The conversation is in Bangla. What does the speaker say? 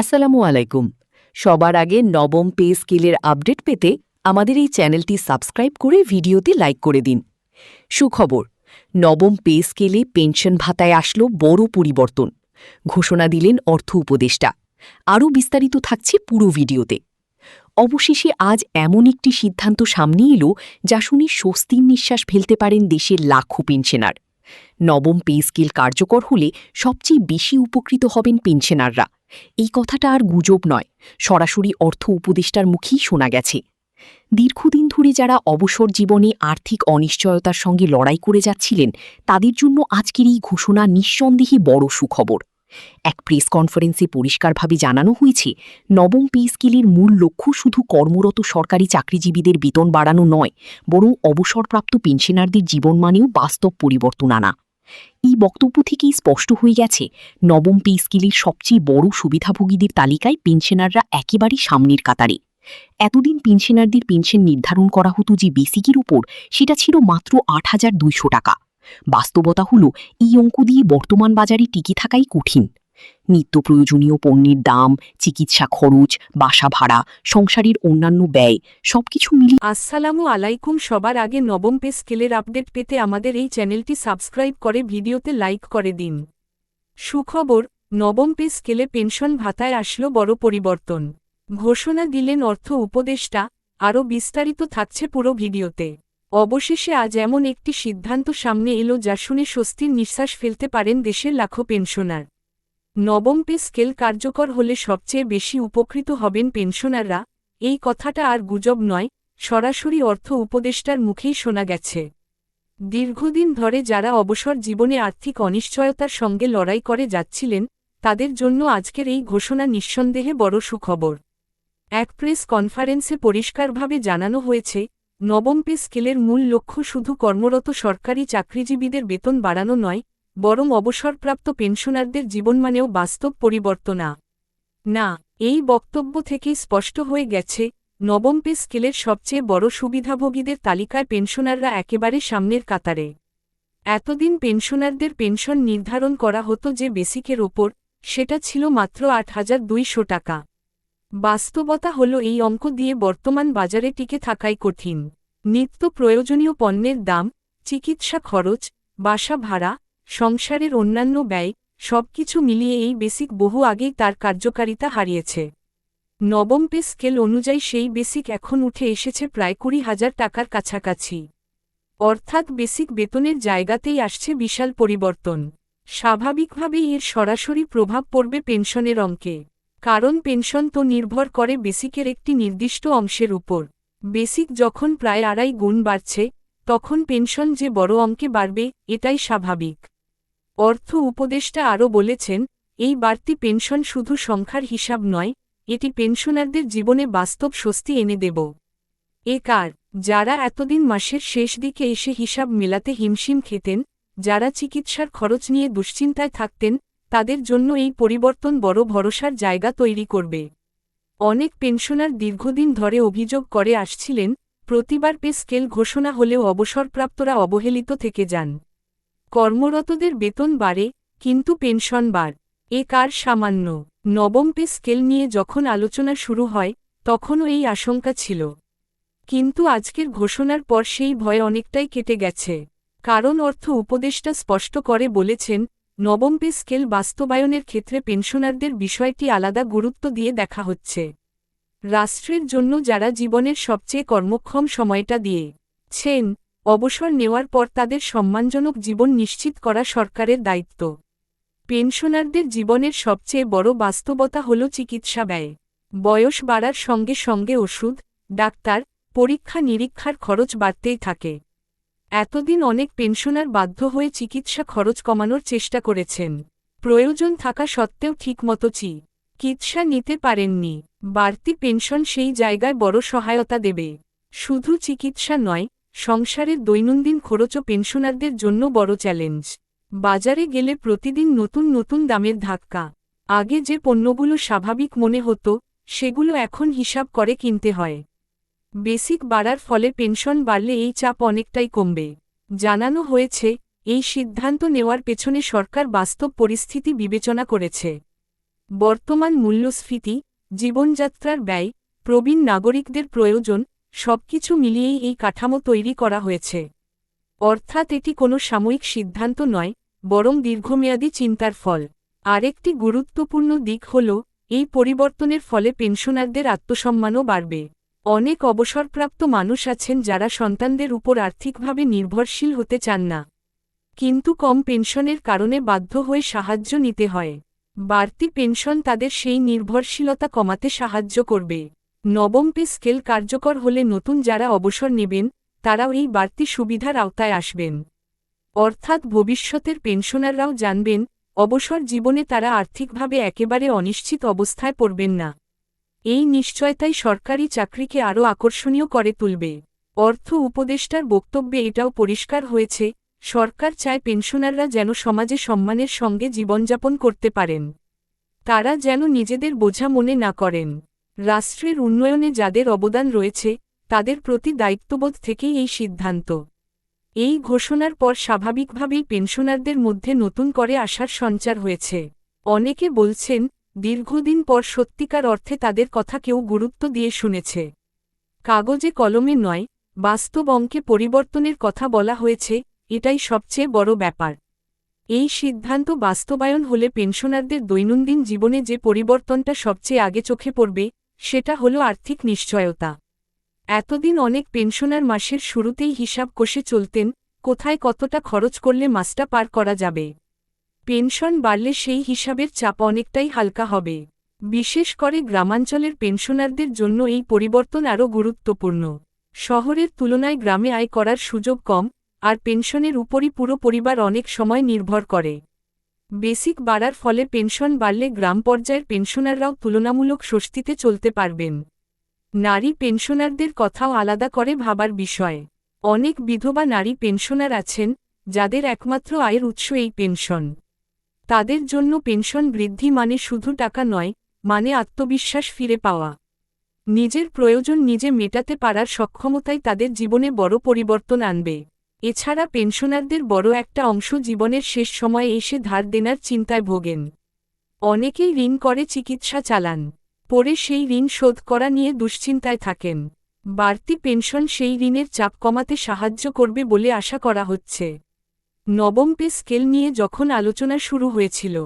আসসালামু আলাইকুম। সবার আগে নবম পে স্কেলের আপডেট পেতে আমাদের এই চ্যানেলটি সাবস্ক্রাইব করে ভিডিওতে লাইক করে দিন। সুখবর, নবম পে স্কেলে পেনশন ভাতায় আসলো বড় পরিবর্তন, ঘোষণা দিলেন অর্থ উপদেষ্টা। আরও বিস্তারিত থাকছে পুরো ভিডিওতে। অবশেষে আজ এমন একটি সিদ্ধান্ত সামনে এলো যা শুনে স্বস্তির নিঃশ্বাস ফেলতে পারেন দেশের লাখো পেনশনার। নবম পে স্কেল কার্যকর হলে সবচেয়ে বেশি উপকৃত হবেন পেনশনাররা। এই কথাটা আর গুজব নয়, সরাসরি অর্থ উপদেষ্টার মুখেই শোনা গেছে। দীর্ঘদিন ধরে যারা অবসর জীবনে আর্থিক অনিশ্চয়তার সঙ্গে লড়াই করে যাচ্ছিলেন, তাদের জন্য আজকের এই ঘোষণা নিঃসন্দেহে বড় সুখবর। এক প্রেস কনফারেন্সে পরিষ্কারভাবে জানানো হয়েছে, নবম পে স্কেলের মূল লক্ষ্য শুধু কর্মরত সরকারি চাকরিজীবীদের বেতন বাড়ানো নয়, বরং অবসরপ্রাপ্ত পেনশনারদের জীবনমানেও বাস্তব পরিবর্তন আনা। এই বক্তব্য থেকেই স্পষ্ট হয়ে গেছে, নবম পে স্কেলের সবচেয়ে বড় সুবিধাভোগীদের তালিকায় পেনশনাররা একেবারে সামনের কাতারে। এতদিন পেনশনারদের পেনশন নির্ধারণ করা হতো যে বেসিকের উপর, সেটা ছিল মাত্র ৮,২০০ টাকা। বাস্তবতা হল, এই অঙ্ক দিয়ে বর্তমান বাজারে টিকে থাকাই কঠিন। নিত্য প্রয়োজনীয় পণ্যের দাম, চিকিৎসা খরচ, বাসা ভাড়া, সংসারের অন্যান্য ব্যয় সবকিছু মিলিয়ে। আসসালামু আলাইকুম। সবার আগে নবম পে স্কেলের আপডেট পেতে আমাদের এই চ্যানেলটি সাবস্ক্রাইব করে ভিডিওতে লাইক করে দিন। সুখবর, নবম পে স্কেলে পেনশন ভাতায় আসলো বড় পরিবর্তন, ঘোষণা দিলেন অর্থ উপদেষ্টা। আরও বিস্তারিত থাকছে পুরো ভিডিওতে। অবশেষে আজ এমন একটি সিদ্ধান্ত সামনে এলো যা শুনে স্বস্তির নিঃশ্বাস ফেলতে পারেন দেশের লাখো পেনশনার। নবম পে স্কেল কার্যকর হলে সবচেয়ে বেশি উপকৃত হবেন পেনশনাররা। এই কথাটা আর গুজব নয়, সরাসরি অর্থ উপদেষ্টার মুখেই শোনা গেছে। দীর্ঘদিন ধরে যারা অবসর জীবনে আর্থিক অনিশ্চয়তার সঙ্গে লড়াই করে যাচ্ছিলেন, তাদের জন্য আজকের এই ঘোষণা নিঃসন্দেহে বড় সুখবর। এক প্রেস কনফারেন্সে পরিষ্কারভাবে জানানো হয়েছে, নবম পে স্কেলের মূল লক্ষ্য শুধু কর্মরত সরকারি চাকরিজীবীদের বেতন বাড়ানো নয়, বরং অবসরপ্রাপ্ত পেনশনারদের জীবনমানেও বাস্তব পরিবর্তন না। এই বক্তব্য থেকেই স্পষ্ট হয়ে গেছে, নবম পে স্কেলের সবচেয়ে বড় সুবিধাভোগীদের তালিকায় পেনশনাররা একেবারে সামনের কাতারে। এতদিন পেনশনারদের পেনশন নির্ধারণ করা হতো যে বেসিকের ওপর, সেটা ছিল মাত্র ৮,২০০ টাকা। বাস্তবতা হল, এই অঙ্ক দিয়ে বর্তমান বাজারে টিকে থাকাই কঠিন। নিত্য প্রয়োজনীয় পণ্যের দাম, চিকিৎসা খরচ, বাসা ভাড়া, সংসারের অন্যান্য ব্যয় সবকিছু মিলিয়ে এই বেসিক বহু আগেই তার কার্যকারিতা হারিয়েছে। নবম পে স্কেল অনুযায়ী সেই বেসিক এখন উঠে এসেছে প্রায় ২০,০০০ টাকার কাছাকাছি। অর্থাৎ বেসিক বেতনের জায়গাতেই আসছে বিশাল পরিবর্তন। স্বাভাবিকভাবেই এর সরাসরি প্রভাব পড়বে পেনশনের অঙ্কে, কারণ পেনশন তো নির্ভর করে বেসিকের একটি নির্দিষ্ট অংশের উপর। বেসিক যখন প্রায় ২.৫ গুণ বাড়ছে, তখন পেনশন যে বড় অঙ্কে বাড়বে, এটাই স্বাভাবিক। অর্থ উপদেষ্টা আরও বলেছেন, এই বাড়তি পেনশন শুধু সংখ্যার হিসাব নয়, এটি পেনশনারদের জীবনে বাস্তব স্বস্তি এনে দেব। যারা এতদিন মাসের শেষ দিকে এসে হিসাব মেলাতে হিমশিম খেতেন, যারা চিকিৎসার খরচ নিয়ে দুশ্চিন্তায় থাকতেন, তাদের জন্য এই পরিবর্তন বড় ভরসার জায়গা তৈরি করবে। অনেক পেনশনার দীর্ঘদিন ধরে অভিযোগ করে আসছিলেন, প্রতিবার পে স্কেল ঘোষণা হলেও অবসরপ্রাপ্তরা অবহেলিত থেকে যান। কর্মরতদের বেতন বাড়ে, কিন্তু পেনশন সামান্য। নবম পে স্কেল নিয়ে যখন আলোচনা শুরু হয়, তখনও এই আশঙ্কা ছিল। কিন্তু আজকের ঘোষণার পর সেই ভয় অনেকটাই কেটে গেছে। কারণ অর্থ উপদেষ্টা স্পষ্ট করে বলেছেন, নবম পে স্কেল বাস্তবায়নের ক্ষেত্রে পেনশনারদের বিষয়টি আলাদা গুরুত্ব দিয়ে দেখা হচ্ছে। রাষ্ট্রের জন্য যারা জীবনের সবচেয়ে কর্মক্ষম সময়টা দিয়েছেন, অবসর নেওয়ার পর তাদের সম্মানজনক জীবন নিশ্চিত করা সরকারের দায়িত্ব। পেনশনারদের জীবনের সবচেয়ে বড় বাস্তবতা হল চিকিৎসা ব্যয়। বয়স বাড়ার সঙ্গে সঙ্গে ওষুধ, ডাক্তার, পরীক্ষা নিরীক্ষার খরচ বাড়তেই থাকে। এতদিন অনেক পেনশনার বাধ্য হয়ে চিকিৎসা খরচ কমানোর চেষ্টা করেছেন। প্রয়োজন থাকা সত্ত্বেও ঠিকমতো চিকিৎসা নিতে পারেননি। বাড়তি পেনশন সেই জায়গায় বড় সহায়তা দেবে। শুধু চিকিৎসা নয়, সংসারের দৈনন্দিন খরচও পেনশনারদের জন্য বড় চ্যালেঞ্জ। বাজারে গেলে প্রতিদিন নতুন নতুন দামের ধাক্কা। আগে যে পণ্যগুলো স্বাভাবিক মনে হতো, সেগুলো এখন হিসাব করে কিনতে হয়। বেসিক বাড়ার ফলে পেনশন বাড়লে এই চাপ অনেকটাই কমবে। জানানো হয়েছে, এই সিদ্ধান্ত নেওয়ার পেছনে সরকার বাস্তব পরিস্থিতি বিবেচনা করেছে। বর্তমান মূল্যস্ফীতি, জীবনযাত্রার ব্যয়, প্রবীণ নাগরিকদের প্রয়োজন, সবকিছু মিলিয়েই এই কাঠামো তৈরি করা হয়েছে। অর্থাৎ এটি কোনো সাময়িক সিদ্ধান্ত নয়, বরং দীর্ঘমেয়াদী চিন্তার ফল। আরেকটি গুরুত্বপূর্ণ দিক হল, এই পরিবর্তনের ফলে পেনশনারদের আত্মসম্মানও বাড়বে। অনেক অবসরপ্রাপ্ত মানুষ আছেন যারা সন্তানদের উপর আর্থিকভাবে নির্ভরশীল হতে চান না, কিন্তু কম পেনশনের কারণে বাধ্য হয়ে সাহায্য নিতে হয়। বাড়তি পেনশন তাদের সেই নির্ভরশীলতা কমাতে সাহায্য করবে। নবম পে স্কেল কার্যকর হলে নতুন যারা অবসর নেবেন, তারাও এই বাড়তি সুবিধার আওতায় আসবেন। অর্থাৎ ভবিষ্যতের পেনশনাররাও জানবেন, অবসর জীবনে তারা আর্থিকভাবে একেবারে অনিশ্চিত অবস্থায় পড়বেন না। এই নিশ্চয়তাই সরকারি চাকরিকে আরও আকর্ষণীয় করে তুলবে। অর্থ উপদেষ্টার বক্তব্যে এটাও পরিষ্কার হয়েছে, সরকার চায় পেনশনাররা যেন সমাজে সম্মানের সঙ্গে জীবনযাপন করতে পারেন। তারা যেন নিজেদের বোঝা মনে না করেন। রাষ্ট্রের উন্নয়নে যাদের অবদান রয়েছে, তাদের প্রতি দায়িত্ববোধ থেকেই এই সিদ্ধান্ত। এই ঘোষণার পর স্বাভাবিকভাবেই পেনশনারদের মধ্যে নতুন করে আশার সঞ্চার হয়েছে। অনেকে বলছেন, দীর্ঘদিন পর সত্যিকার অর্থে তাদের কথা কেউ গুরুত্ব দিয়ে শুনেছে। কাগজে কলমে নয়, বাস্তব অঙ্কে পরিবর্তনের কথা বলা হয়েছে, এটাই সবচেয়ে বড় ব্যাপার। এই সিদ্ধান্ত বাস্তবায়ন হলে পেনশনারদের দৈনন্দিন জীবনে যে পরিবর্তনটা সবচেয়ে আগে চোখে পড়বে, সেটা হলো আর্থিক নিশ্চয়তা। এতদিন অনেক পেনশনার মাসের শুরুতেই হিসাব কষে চলতেন, কোথায় কতটা খরচ করলে মাসটা পার করা যাবে। পেনশন বাড়লে সেই হিসাবের চাপ অনেকটাই হালকা হবে। বিশেষ করে গ্রামাঞ্চলের পেনশনারদের জন্য এই পরিবর্তন আরও গুরুত্বপূর্ণ। শহরের তুলনায় গ্রামে আয় করার সুযোগ কম, আর পেনশনের উপরই পুরো পরিবার অনেক সময় নির্ভর করে। বেসিক বাড়ার ফলে পেনশন বাড়লে গ্রাম পর্যায়ের পেনশনাররাও তুলনামূলক স্বস্তিতে চলতে পারবেন। নারী পেনশনারদের কথাও আলাদা করে ভাবার বিষয়। অনেক বিধবা নারী পেনশনার আছেন, যাদের একমাত্র আয়ের উৎস এই পেনশন। তাদের জন্য পেনশন বৃদ্ধি মানে শুধু টাকা নয়, মানে আত্মবিশ্বাস ফিরে পাওয়া। নিজের প্রয়োজন নিজে মেটাতে পারার সক্ষমতাই তাদের জীবনে বড় পরিবর্তন আনবে। এছাড়া পেনশনারদের বড় একটা অংশ জীবনের শেষ সময়ে এসে ধার দেনার চিন্তায় ভোগেন। অনেকেই ঋণ করে চিকিৎসা চালান, পরে সেই ঋণ শোধ করা নিয়ে দুশ্চিন্তায় থাকেন। বাড়তি পেনশন সেই ঋণের চাপ কমাতে সাহায্য করবে বলে আশা করা হচ্ছে। নবম পে স্কেল নিয়ে যখন আলোচনা শুরু হয়েছিল,